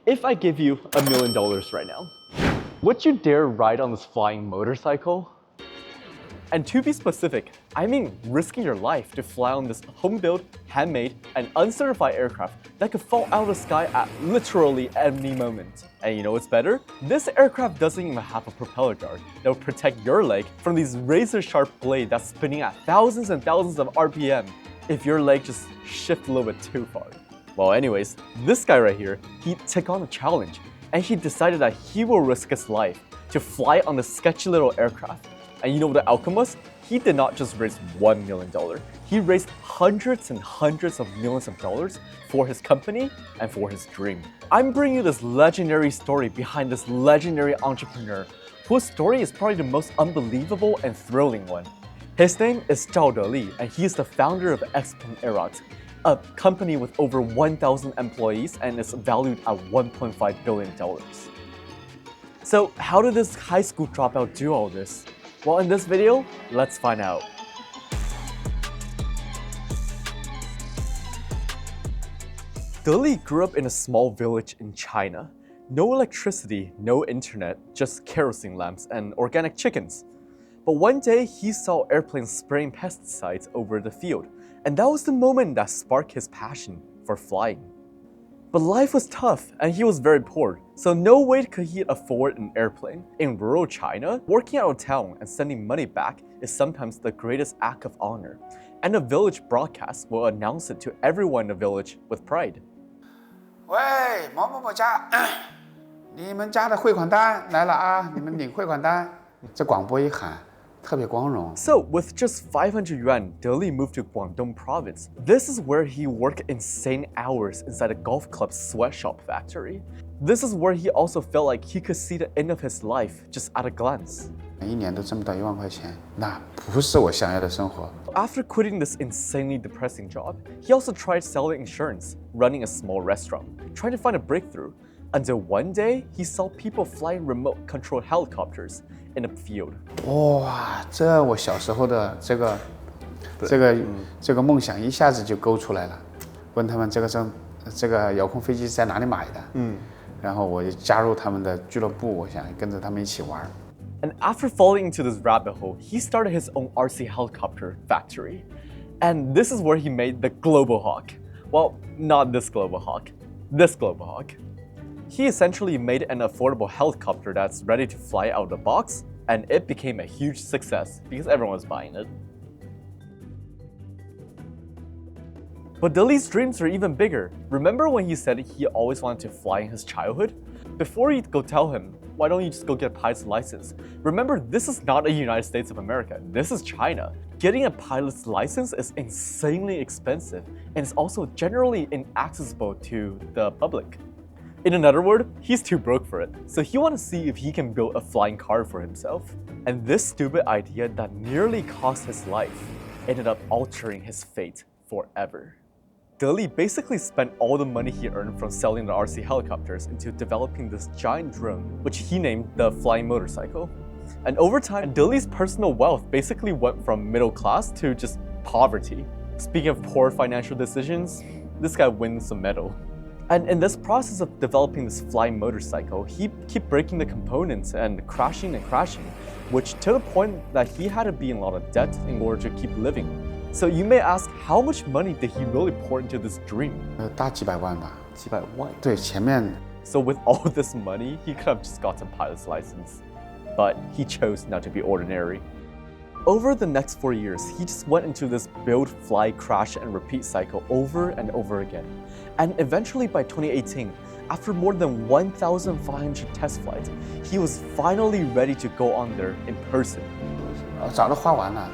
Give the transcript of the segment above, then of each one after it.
If I give you $1 million right now, would you dare ride on this flying motorcycle? And to be specific, I mean risking your life to fly on this home-built, handmade, and uncertified aircraft that could fall out of the sky at literally any moment. And you know what's better? This aircraft doesn't even have a propeller guard that will protect your leg from these razor-sharp blades that's spinning at thousands and thousands of RPM if your leg just shifts a little bit too far. Well, anyways, this guy right here, he took on a challenge, and he decided that he will risk his life to fly on this sketchy little aircraft. And you know what the outcome was? He did not just raise $1 million. He raised hundreds and hundreds of millions of dollars for his company and for his dream. I'm bringing you this legendary story behind this legendary entrepreneur, whose story is probably the most unbelievable and thrilling one. His name is Zhao Deli, and he is the founder of Xpeng Aerot, a company with over 1,000 employees and is valued at $1.5 billion. So how did this high school dropout do all this? Well, in this video, let's find out. Deli grew up in a small village in China. No electricity, no internet, just kerosene lamps and organic chickens. But one day, he saw airplanes spraying pesticides over the field, and that was the moment that sparked his passion for flying. But life was tough, and he was very poor, so no way could he afford an airplane. In rural China, working out of town and sending money back is sometimes the greatest act of honor, and the village broadcast will announce it to everyone in the village with pride. 喂，某某某家，你们家的汇款单来了啊！你们领汇款单。这广播一喊，特别光荣。So, with just 500 yuan, Deli moved to Guangdong province. This is where he worked insane hours inside a golf club sweatshop factory. This is where he also felt like he could see the end of his life just at a glance. 一年都挣不到1万块钱，那不是我想要的生活。After quitting this insanely depressing job, he also tried selling insurance, running a small restaurant, trying to find a breakthrough. Until one day, he saw people flying remote-controlled helicopters in a field. 哇，这我小时候的这个梦想一下子就勾出来了。问他们这个遥控飞机在哪里买的？然后我就加入他们的俱乐部，我想跟着他们一起玩。And after falling into this rabbit hole, he started his own RC helicopter factory. And this is where he made the Global Hawk. Well, not this Global Hawk, this Global Hawk. He essentially made an affordable helicopter that's ready to fly out of the box, and it became a huge success because everyone was buying it. But Deli's dreams are even bigger. Remember when he said he always wanted to fly in his childhood? Before you'd go tell him, why don't you just go get a pilot's license? Remember, this is not the United States of America. This is China. Getting a pilot's license is insanely expensive, and it's also generally inaccessible to the public. In another word, he's too broke for it, so he wants to see if he can build a flying car for himself. And this stupid idea that nearly cost his life ended up altering his fate forever. Deli basically spent all the money he earned from selling the RC helicopters into developing this giant drone, which he named the flying motorcycle. And over time, Deli's personal wealth basically went from middle class to just poverty. Speaking of poor financial decisions, this guy wins a medal. And in this process of developing this flying motorcycle, he kept breaking the components and crashing, which to the point that he had to be in a lot of debt in order to keep living. So you may ask, how much money did he really pour into this dream? 大几百万吧。几百万。对，前面。So with all this money, he could have just gotten a pilot's license. But he chose not to be ordinary. Over the next 4 years, he just went into this build, fly, crash, and repeat cycle over and over again. And eventually by 2018, after more than 1,500 test flights, he was finally ready to go on there in person. 早都花完了，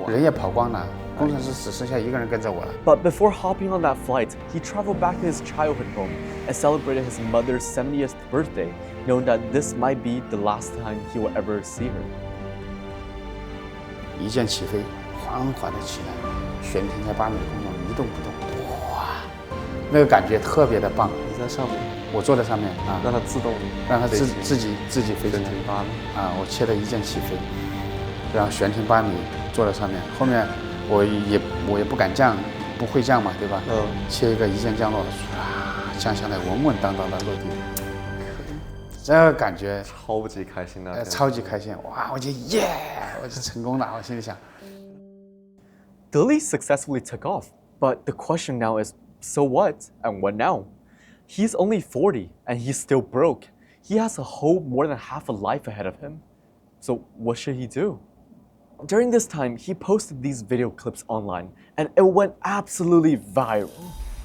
人也跑光了，工程师只剩下一个人跟着我了。But before hopping on that flight, he traveled back to his childhood home and celebrated his mother's 70th birthday, knowing that this might be the last time he will ever see her. 一键起飞，缓缓的起来，悬停在8米的空中一动不动，哇，那个感觉特别的棒。你在上面，我坐在上面啊，让它自动，让它自己飞起来。8米啊，我切的一键起飞，然后悬停8米，坐在上面，后面我也不敢降，不会降嘛，对吧？切一个一键降落，唰降下来，稳稳当当的落地。这个感觉超级开心的，超级开心，哇！我就耶，我就成功了，我心里想。Deli successfully took off, but the question now is, so what? And what now? He's only 40 and he's still broke. He has a whole more than half a life ahead of him. So what should he do? During this time, he posted these video clips online and it went absolutely viral.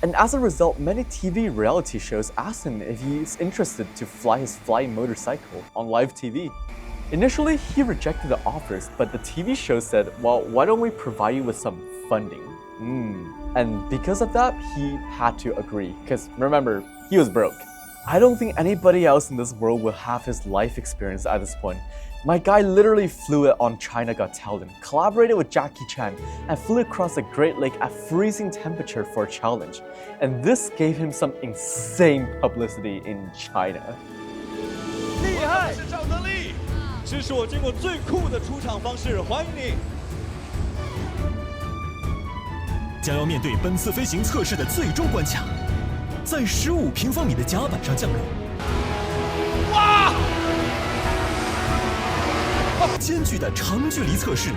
And as a result, many TV reality shows asked him if he's interested to fly his flying motorcycle on live TV. Initially, he rejected the offers, but the TV show said, well, why don't we provide you with some funding? And because of that, he had to agree, because remember, he was broke. I don't think anybody else in this world will have his life experience at this point. My guy literally flew it on China Got Talent, collaborated with Jackie Chan, and flew across the Great Lake at freezing temperature for a challenge. And this gave him some insane publicity in China. 厉害！是赵德利，这是我见过最酷的出场方式，欢迎你。将要面对本次飞行测试的最终关卡，在15平方米的甲板上降落。哇！艰巨的长距离测试。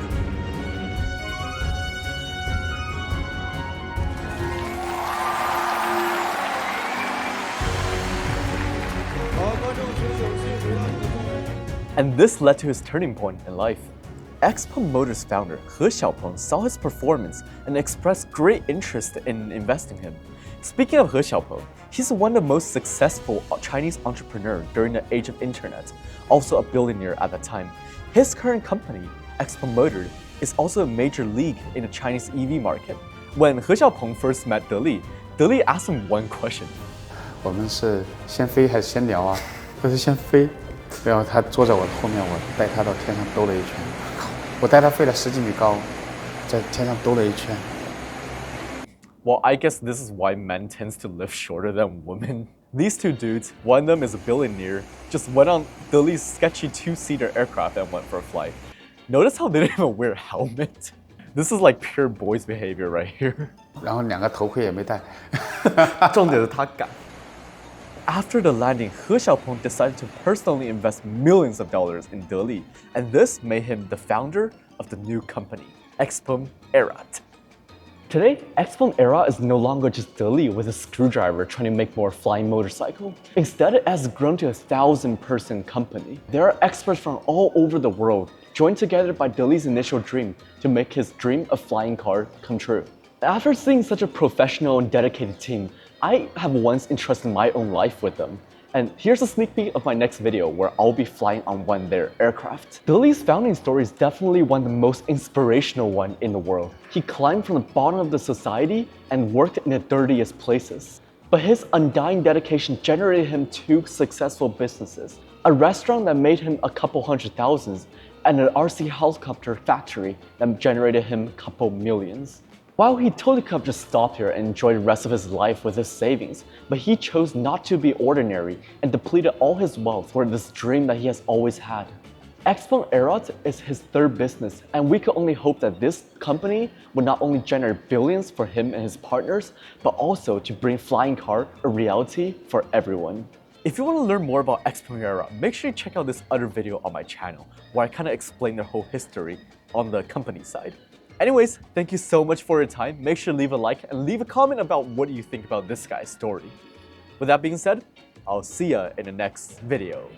And this led to his turning point in life. XPeng Motors founder He Xiaopeng saw his performance and expressed great interest in investing in him. Speaking of He Xiaopeng, he's one of the most successful Chinese entrepreneurs during the age of internet, also a billionaire at the time. His current company, XPeng Motors, is also a major league in the Chinese EV market. When He Xiaopeng first met Deli, Deli asked him one question. 我们是先飞还是先聊啊？他说先飞，然后他坐在我的后面，我带他到天上兜了一圈。我带他飞了10几米高，在天上兜了一圈。Well, I guess this is why men tends to live shorter than women. These two dudes, one of them is a billionaire, just went on Deli's sketchy 2-seater aircraft and went for a flight. Notice how they didn't even wear a helmet? This is like pure boys behavior right here. 然后2个头盔也没戴。重点是他敢。After the landing, He Xiaopeng decided to personally invest millions of dollars in Deli, and this made him the founder of the new company, XPeng Era. Today, XPeng Era is no longer just Deli with a screwdriver trying to make more flying motorcycle. Instead, it has grown to a 1,000-person company. There are experts from all over the world, joined together by Deli's initial dream to make his dream of flying car come true. After seeing such a professional and dedicated team, I have once entrusted my own life with them. And here's a sneak peek of my next video where I'll be flying on one of their aircraft. Deli's founding story is definitely one of the most inspirational one in the world. He climbed from the bottom of the society and worked in the dirtiest places. But his undying dedication generated him 2 successful businesses. A restaurant that made him a couple $100,000 and an RC helicopter factory that generated him a couple millions. While he totally could have just stopped here and enjoyed the rest of his life with his savings, but he chose not to be ordinary and depleted all his wealth for this dream that he has always had. XPeng Era is his 3rd business, and we can only hope that this company would not only generate billions for him and his partners, but also to bring flying car a reality for everyone. If you want to learn more about XPeng Era, make sure you check out this other video on my channel, where I kind of explain their whole history on the company side. Anyways, thank you so much for your time. Make sure to leave a like and leave a comment about what you think about this guy's story. With that being said, I'll see ya in the next video.